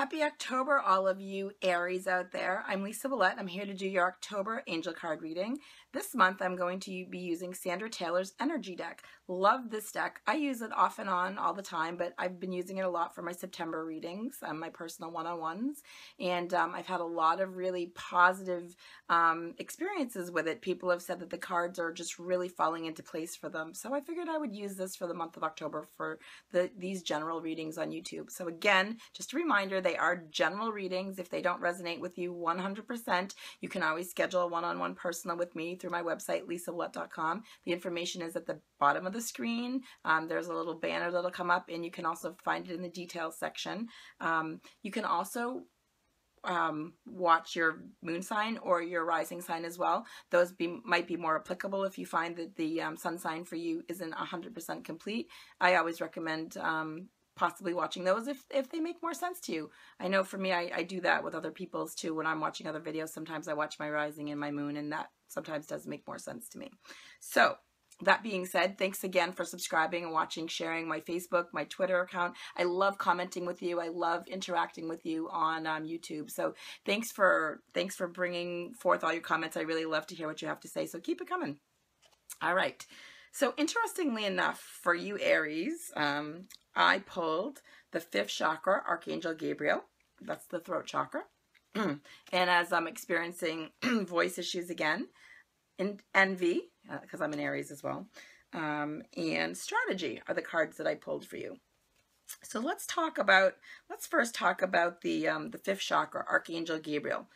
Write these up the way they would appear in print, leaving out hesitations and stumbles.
Happy October, all of you Aries out there. I'm Lisa Ouellet. I'm here to do your October angel card reading. This month, I'm going to be using Sandra Taylor's Energy deck. Love this deck. I use it off and on all the time, but I've been using it a lot for my September readings, my personal one-on-ones, and I've had a lot of really positive experiences with it. People have said that the cards are just really falling into place for them, so I figured I would use this for the month of October for these general readings on YouTube. So again, just a reminder, they are general readings. If they don't resonate with you 100%, you can always schedule a one-on-one personal with me through my website, lisaouellet.com. The information is at the bottom of the screen. There's a little banner that'll come up, and you can also find it in the details section. You can also watch your moon sign or your rising sign as well. Those might be more applicable if you find that the sun sign for you isn't 100% complete. I always recommend possibly watching those if they make more sense to you. I know for me, I do that with other people's too. When I'm watching other videos, sometimes I watch my rising and my moon, and that sometimes does make more sense to me. So that being said, thanks again for subscribing and watching, sharing my Facebook, my Twitter account. I love commenting with you. I love interacting with you on YouTube. So thanks for bringing forth all your comments. I really love to hear what you have to say. So keep it coming. All right. So interestingly enough, for you Aries, I pulled the 5th chakra, Archangel Gabriel. That's the throat chakra. And as I'm experiencing voice issues again, envy, because I'm an Aries as well, and strategy are the cards that I pulled for you. So let's first talk about the 5th chakra, Archangel Gabriel.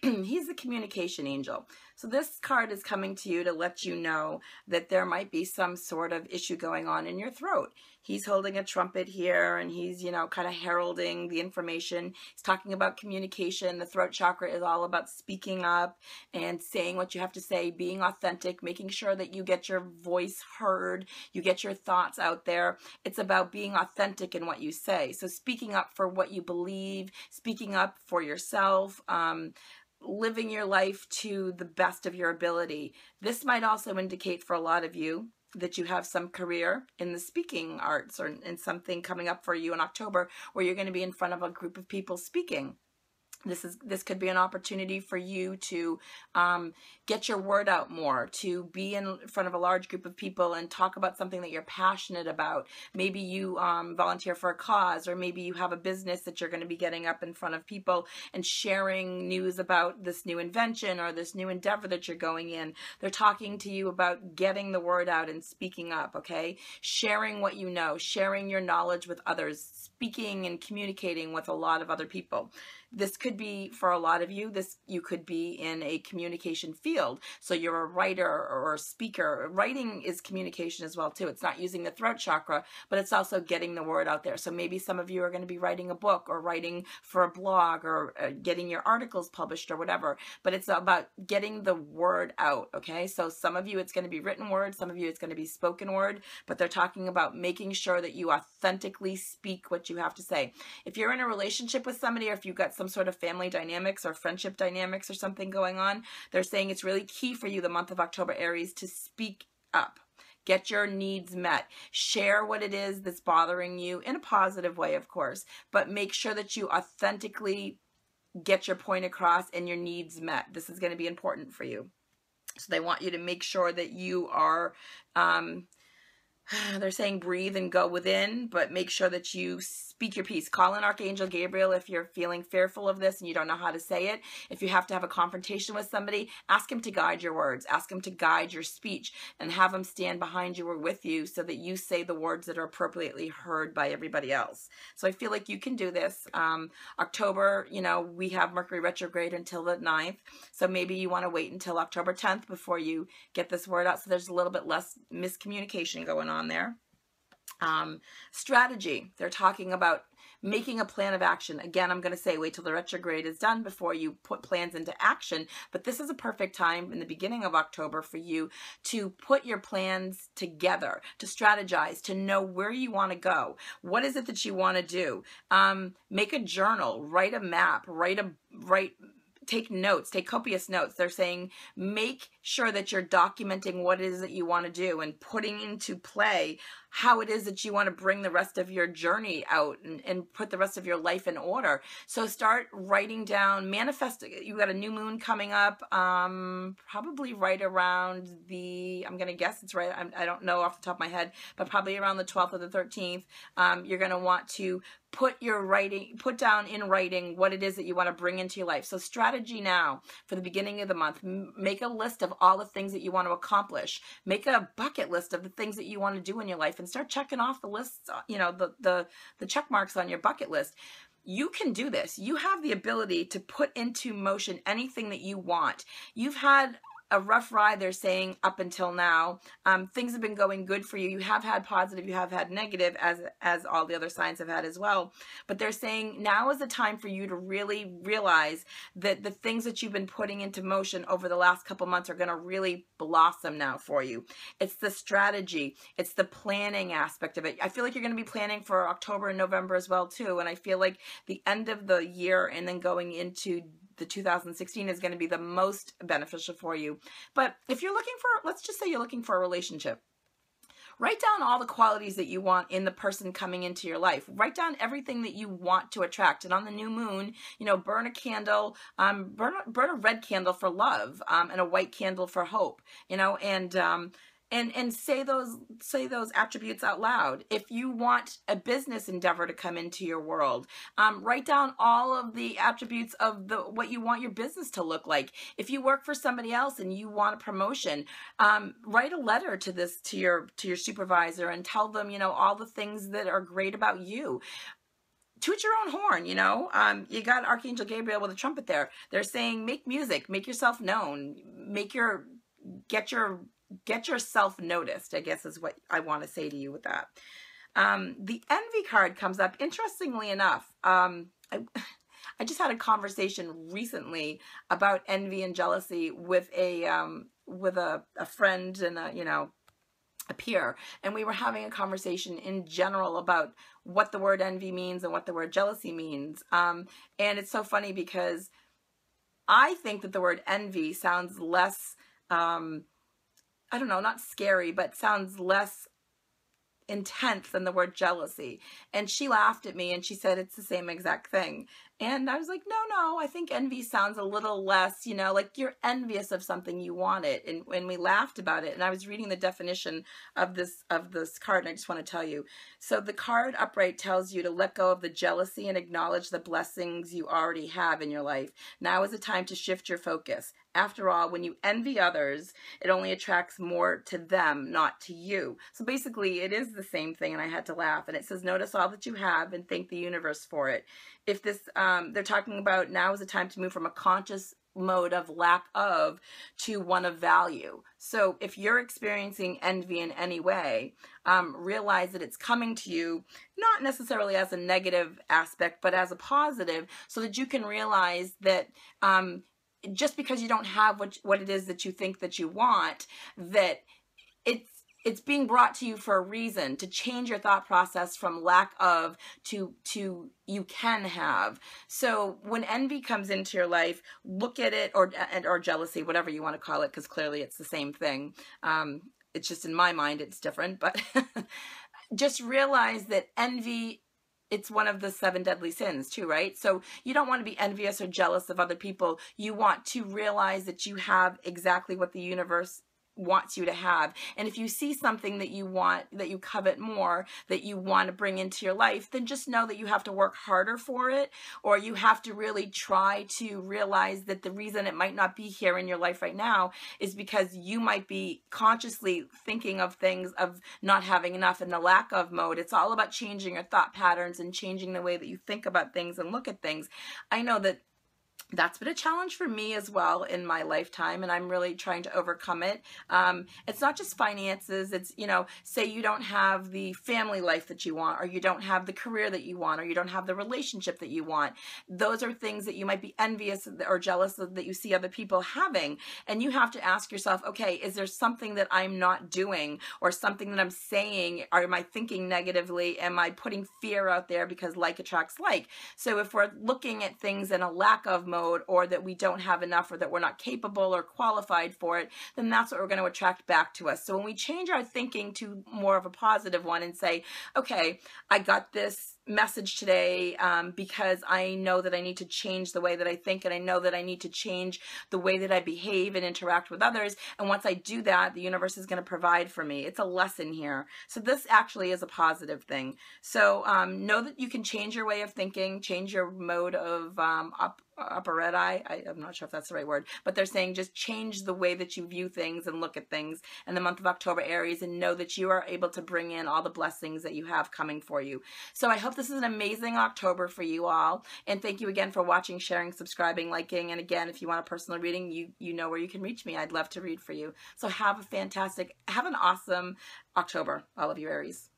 He's the communication angel. So this card is coming to you to let you know that there might be some sort of issue going on in your throat. He's holding a trumpet here, and he's, you know, kind of heralding the information. He's talking about communication. The throat chakra is all about speaking up and saying what you have to say, being authentic, making sure that you get your voice heard, you get your thoughts out there. It's about being authentic in what you say. So speaking up for what you believe, speaking up for yourself, living your life to the best of your ability. This might also indicate for a lot of you that you have some career in the speaking arts or in something coming up for you in October where you're going to be in front of a group of people speaking. This could be an opportunity for you to get your word out more, to be in front of a large group of people and talk about something that you're passionate about. Maybe you volunteer for a cause, or maybe you have a business that you're going to be getting up in front of people and sharing news about this new invention or this new endeavor that you're going in. They're talking to you about getting the word out and speaking up, okay? Sharing what you know, sharing your knowledge with others, speaking and communicating with a lot of other people. This could be, for a lot of you, you could be in a communication field. So you're a writer or a speaker. Writing is communication as well too. It's not using the throat chakra, but it's also getting the word out there. So maybe some of you are going to be writing a book or writing for a blog or getting your articles published or whatever. But it's about getting the word out, okay? So some of you, it's going to be written word. Some of you, it's going to be spoken word. But they're talking about making sure that you authentically speak what you have to say. If you're in a relationship with somebody, or if you've got some sort of family dynamics or friendship dynamics or something going on, they're saying it's really key for you the month of October, Aries, to speak up. Get your needs met. Share what it is that's bothering you in a positive way, of course, but make sure that you authentically get your point across and your needs met. This is going to be important for you. So they want you to make sure that you are they're saying breathe and go within, but make sure that you speak your piece. Call in Archangel Gabriel if you're feeling fearful of this and you don't know how to say it. If you have to have a confrontation with somebody, ask him to guide your words. Ask him to guide your speech and have him stand behind you or with you so that you say the words that are appropriately heard by everybody else. So I feel like you can do this. October, you know, we have Mercury retrograde until the 9th. So maybe you want to wait until October 10th before you get this word out. So there's a little bit less miscommunication going on there. Strategy. They're talking about making a plan of action. Again, I'm going to say wait till the retrograde is done before you put plans into action. But this is a perfect time in the beginning of October for you to put your plans together, to strategize, to know where you want to go. What is it that you want to do? Make a journal, write a map, take notes, take copious notes. They're saying make sure that you're documenting what it is that you want to do and putting into play how it is that you want to bring the rest of your journey out and put the rest of your life in order. So start writing down, manifesting. You got a new moon coming up, probably right around I'm going to guess it's right. I don't know off the top of my head, but probably around the 12th or the 13th. You're going to want to put down in writing what it is that you want to bring into your life. So strategy now for the beginning of the month, make a list of all the things that you want to accomplish. Make a bucket list of the things that you want to do in your life and start checking off the lists, the check marks on your bucket list. You can do this. You have the ability to put into motion anything that you want. You've had a rough ride, they're saying, up until now. Things have been going good for you. You have had positive, you have had negative, as all the other signs have had as well. But they're saying now is the time for you to really realize that the things that you've been putting into motion over the last couple months are going to really blossom now for you. It's the strategy. It's the planning aspect of it. I feel like you're going to be planning for October and November as well, too. And I feel like the end of the year and then going into the 2016 is going to be the most beneficial for you. But if you're looking for, let's just say you're looking for a relationship, write down all the qualities that you want in the person coming into your life. Write down everything that you want to attract. And on the new moon, burn a candle, burn a red candle for love, and a white candle for hope, and say those attributes out loud. If you want a business endeavor to come into your world, write down all of the attributes of what you want your business to look like. If you work for somebody else and you want a promotion, write a letter to your supervisor and tell them, all the things that are great about you. Toot your own horn, you got Archangel Gabriel with a trumpet there. They're saying, make music, make yourself known, get yourself noticed, I guess is what I want to say to you with that. The envy card comes up. Interestingly enough, I just had a conversation recently about envy and jealousy with a friend and a peer, and we were having a conversation in general about what the word envy means and what the word jealousy means. And it's so funny because I think that the word envy sounds less I don't know, not scary, but sounds less intense than the word jealousy. And she laughed at me and she said it's the same exact thing. And I was like, no, I think envy sounds a little less, like you're envious of something you wanted. And when we laughed about it, and I was reading the definition of this card, and I just want to tell you. So the card upright tells you to let go of the jealousy and acknowledge the blessings you already have in your life. Now is the time to shift your focus. After all, when you envy others, it only attracts more to them, not to you. So basically, it is the same thing, and I had to laugh. And it says, notice all that you have and thank the universe for it. If this, they're talking about now is the time to move from a conscious mode of lack of to one of value. So if you're experiencing envy in any way, realize that it's coming to you not necessarily as a negative aspect, but as a positive, so that you can realize that just because you don't have what it is that you think that you want, that it's being brought to you for a reason, to change your thought process from lack of to you can have. So when envy comes into your life, look at it, or jealousy, whatever you want to call it, because clearly it's the same thing. It's just in my mind it's different, but just realize that envy, it's one of the 7 deadly sins too, right? So you don't want to be envious or jealous of other people. You want to realize that you have exactly what the universe wants you to have. And if you see something that you want, that you covet more, that you want to bring into your life, then just know that you have to work harder for it, or you have to really try to realize that the reason it might not be here in your life right now is because you might be consciously thinking of things of not having enough in the lack of mode. It's all about changing your thought patterns and changing the way that you think about things and look at things. I know that that's been a challenge for me as well in my lifetime, and I'm really trying to overcome it. It's not just finances. It's, say you don't have the family life that you want, or you don't have the career that you want, or you don't have the relationship that you want. Those are things that you might be envious or jealous of that you see other people having. And you have to ask yourself, okay, is there something that I'm not doing, or something that I'm saying, or am I thinking negatively? Am I putting fear out there because like attracts like? So if we're looking at things in a lack of mode, mode, or that we don't have enough, or that we're not capable or qualified for it, then that's what we're going to attract back to us. So when we change our thinking to more of a positive one and say, okay, I got this message today because I know that I need to change the way that I think, and I know that I need to change the way that I behave and interact with others. And once I do that, the universe is going to provide for me. It's a lesson here. So this actually is a positive thing. So know that you can change your way of thinking, change your mode of operandi. I'm not sure if that's the right word, but they're saying just change the way that you view things and look at things in the month of October, Aries, and know that you are able to bring in all the blessings that you have coming for you. So I hope this is an amazing October for you all, and thank you again for watching, sharing, subscribing, liking, and again, if you want a personal reading, you know where you can reach me. I'd love to read for you. So have an awesome October, all of you Aries.